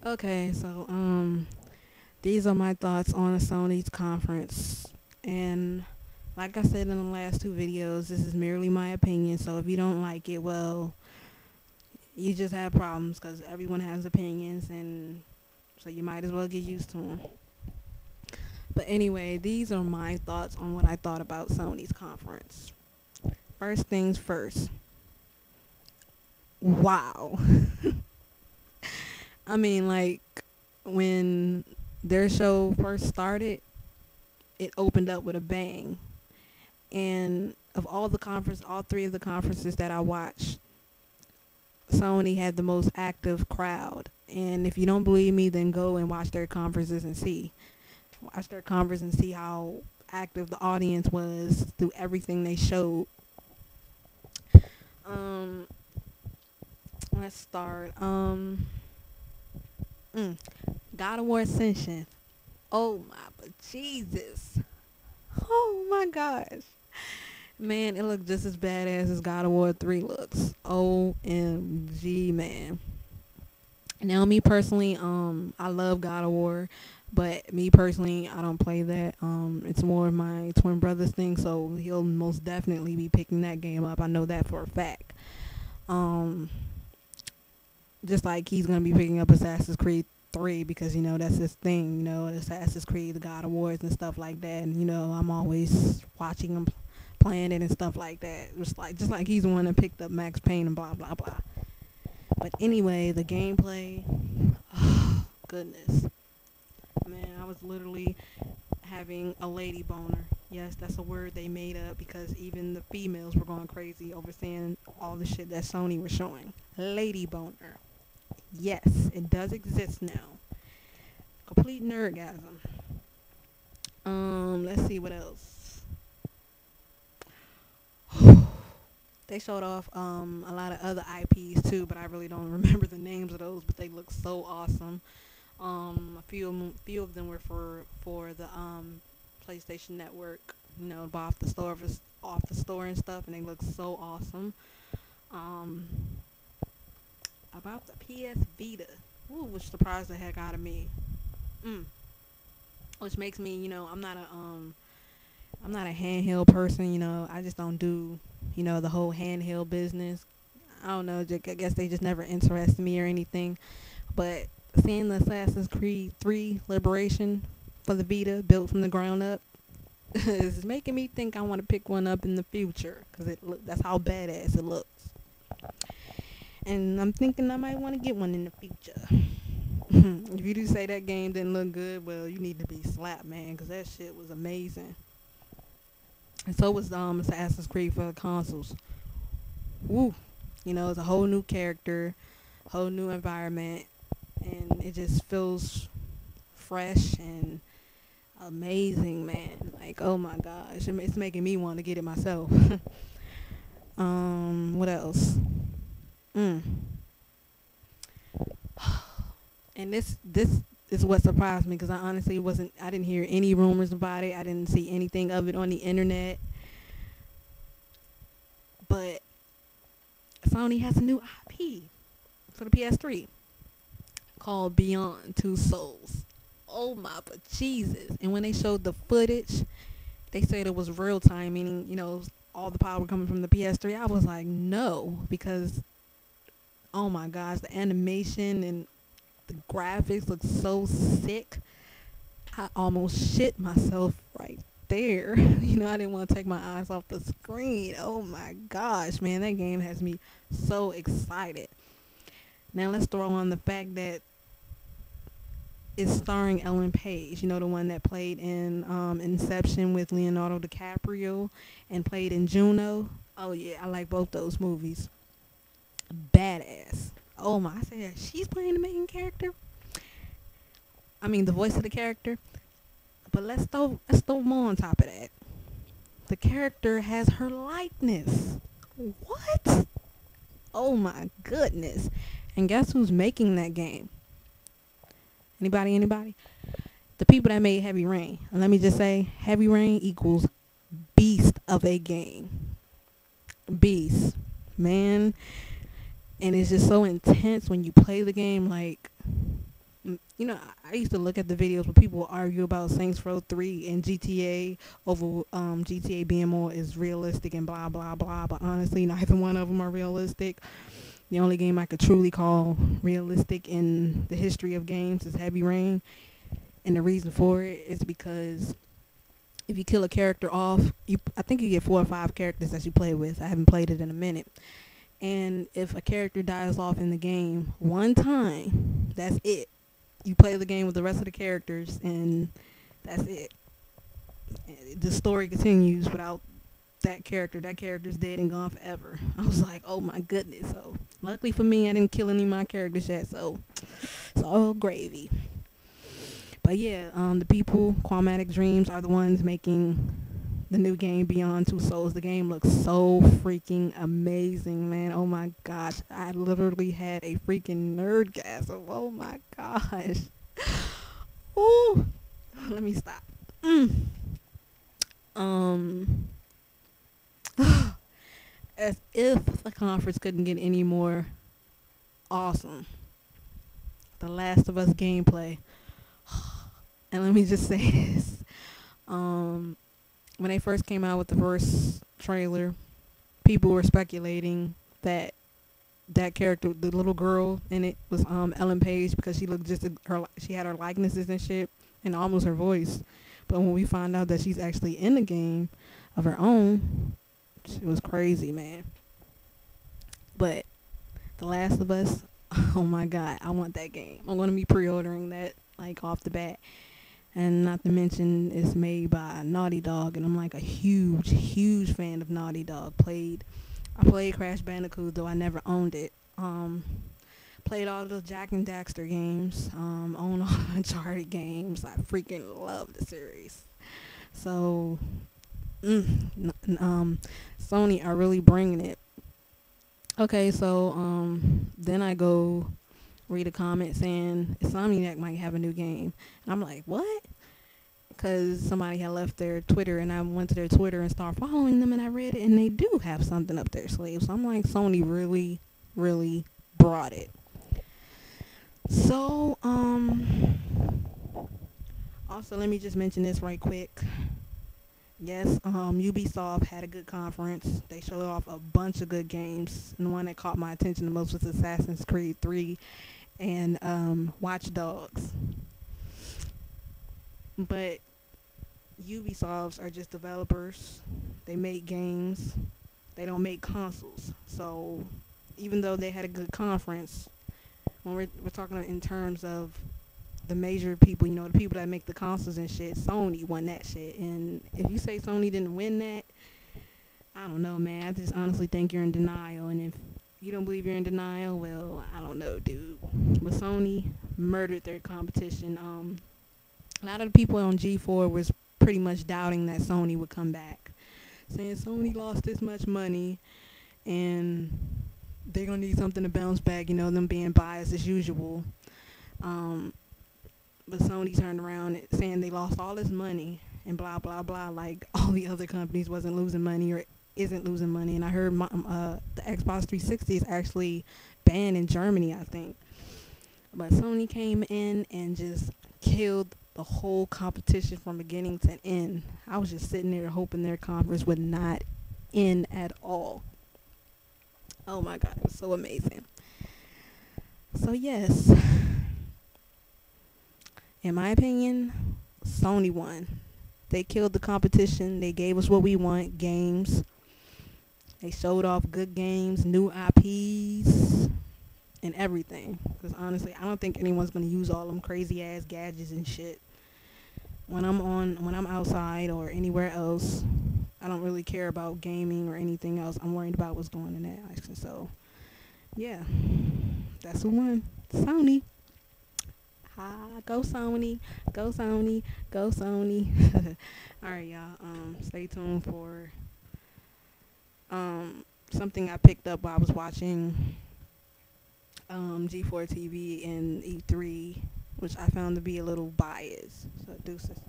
Okay, so these are my thoughts on the Sony's conference. And like I said in the last two videos, this is merely my opinion. So if you don't like it, well, you just have problems because everyone has opinions, and so you might as well get used to them. But anyway, these are my thoughts on what I thought about Sony's conference. First things first. Wow. I mean, like, when their show first started, it opened up with a bang. And of all three of the conferences that I watched, Sony had the most active crowd. And if you don't believe me, then go and watch their conferences and see. Watch their conference and see how active the audience was through everything they showed. Um, let's start. Mm, God of War Ascension. Oh my, but Jesus. Oh my gosh. Man, it looked just as badass as God of War 3 looks. OMG, man. Now, me personally, I love God of War, but me personally, I don't play that. It's more of my twin brother's thing, so he'll most definitely be picking that game up. I know that for a fact. Um, just like he's gonna be picking up Assassin's Creed 3 because that's his thing. Assassin's Creed, the God of Wars and stuff like that. And I'm always watching him playing it and stuff like that. Just like he's the one that picked up Max Payne and blah blah blah. But anyway, the gameplay, oh, goodness, man, I was literally having a lady boner. Yes, that's a word they made up because even the females were going crazy over seeing all the shit that Sony was showing. Lady boner. Yes, it does exist now. Complete nerdgasm. Let's see what else. They showed off a lot of other IPs too, but I really don't remember the names of those. But they look so awesome. A few of them were for the PlayStation Network. Buy off the store and stuff, and they look so awesome. Um, about the PS Vita, ooh, which surprised the heck out of me. Mm. Which makes me, I'm not a handheld person. I just don't do, the whole handheld business. I don't know. I guess they just never interested me or anything. But seeing the Assassin's Creed 3 Liberation for the Vita built from the ground up is making me think I want to pick one up in the future because that's how badass it looks. And I'm thinking I might want to get one in the future. If you do say that game didn't look good, well, you need to be slapped, man, because that shit was amazing. And so was Assassin's Creed for the consoles. Woo! It's a whole new character, whole new environment, and it just feels fresh and amazing, man. Like, oh my gosh, it's making me want to get it myself. What else? Mm. And this is what surprised me because I honestly I didn't hear any rumors about it. I didn't see anything of it on the internet. But Sony has a new IP for the PS3 called Beyond Two Souls. Oh my, but Jesus! And when they showed the footage, they said it was real time, meaning all the power coming from the PS3. I was like, no, because oh my gosh, the animation and the graphics look so sick. I almost shit myself right there. I didn't want to take my eyes off the screen. Oh my gosh, man, that game has me so excited. Now let's throw on the fact that it's starring Ellen Page, the one that played in Inception with Leonardo DiCaprio and played in Juno. Oh yeah, I like both those movies. Badass. Oh my, I said she's playing the main character. I mean the voice of the character. But let's throw more on top of that. The character has her likeness. What? Oh my goodness. And guess who's making that game? Anybody? The people that made Heavy Rain. And let me just say, Heavy Rain equals beast of a game. Beast. Man. And it's just so intense when you play the game. Like, You know, I used to look at the videos where people argue about Saints Row 3 and GTA over GTA being more is realistic and blah blah blah. But honestly, neither one of them are realistic. The only game I could truly call realistic in the history of games is Heavy Rain, and the reason for it is because if you kill a character off, I think you get 4 or 5 characters that you play with. I haven't played it in a minute. And if a character dies off in the game one time, that's it. You play the game with the rest of the characters, and that's it. The story continues without that character. That character's dead and gone forever. I was like, oh my goodness. So luckily for me, I didn't kill any of my characters yet, so it's all gravy. But yeah, the people, Qualmatic Dreams, are the ones making the new game Beyond Two Souls. The game looks so freaking amazing, man. Oh my gosh. I literally had a freaking nerdgasm. Oh my gosh. Ooh. Let me stop. As if the conference couldn't get any more awesome. The Last of Us gameplay. And let me just say this. When they first came out with the first trailer, people were speculating that that character, the little girl in it, was Ellen Page because she looked she had her likenesses and shit and almost her voice. But when we found out that she's actually in the game of her own, it was crazy, man. But The Last of Us, oh my god, I want that game. I'm gonna be pre-ordering that like off the bat. And not to mention, it's made by Naughty Dog, and I'm like a huge fan of Naughty Dog. I played Crash Bandicoot, though I never owned it. Played all the Jack and Daxter games. Own all the Uncharted games. I freaking love the series. So, Sony are really bringing it. Okay, so then I go read a comment saying Insomniac might have a new game. And I'm like, what? Because somebody had left their Twitter, and I went to their Twitter and started following them, and I read it, and they do have something up their sleeve. So I'm like, Sony really brought it. So, also let me just mention this right quick. Yes, Ubisoft had a good conference. They showed off a bunch of good games, and the one that caught my attention the most was Assassin's Creed 3 and Watch Dogs. But Ubisofts are just developers. They make games. They don't make consoles. So even though they had a good conference, when we're talking in terms of the major people, you know, the people that make the consoles and shit, Sony won that shit. And if you say Sony didn't win that, I don't know, man. I just honestly think you're in denial. And if you don't believe you're in denial, well, I don't know, dude. But Sony murdered their competition. A lot of the people on G4 was pretty much doubting that Sony would come back, saying Sony lost this much money and they're going to need something to bounce back, you know, them being biased as usual. But Sony turned around saying they lost all this money and blah, blah, blah, like all the other companies wasn't losing money or isn't losing money. And I heard the Xbox 360 is actually banned in Germany, I think. But Sony came in and just killed the whole competition from beginning to end. I was just sitting there hoping their conference would not end at all. Oh my god, it was so amazing. So yes, in my opinion, Sony won. They killed the competition. They gave us what we want, games. They showed off good games, new IPs, and everything. Because honestly, I don't think anyone's going to use all them crazy ass gadgets and shit. When I'm outside or anywhere else, I don't really care about gaming or anything else. I'm worried about what's going in that action. So, yeah, that's who won. Sony. Go Sony, go Sony, go Sony. Alright, y'all, stay tuned for something I picked up while I was watching G4 TV and E3, which I found to be a little biased. So deuces.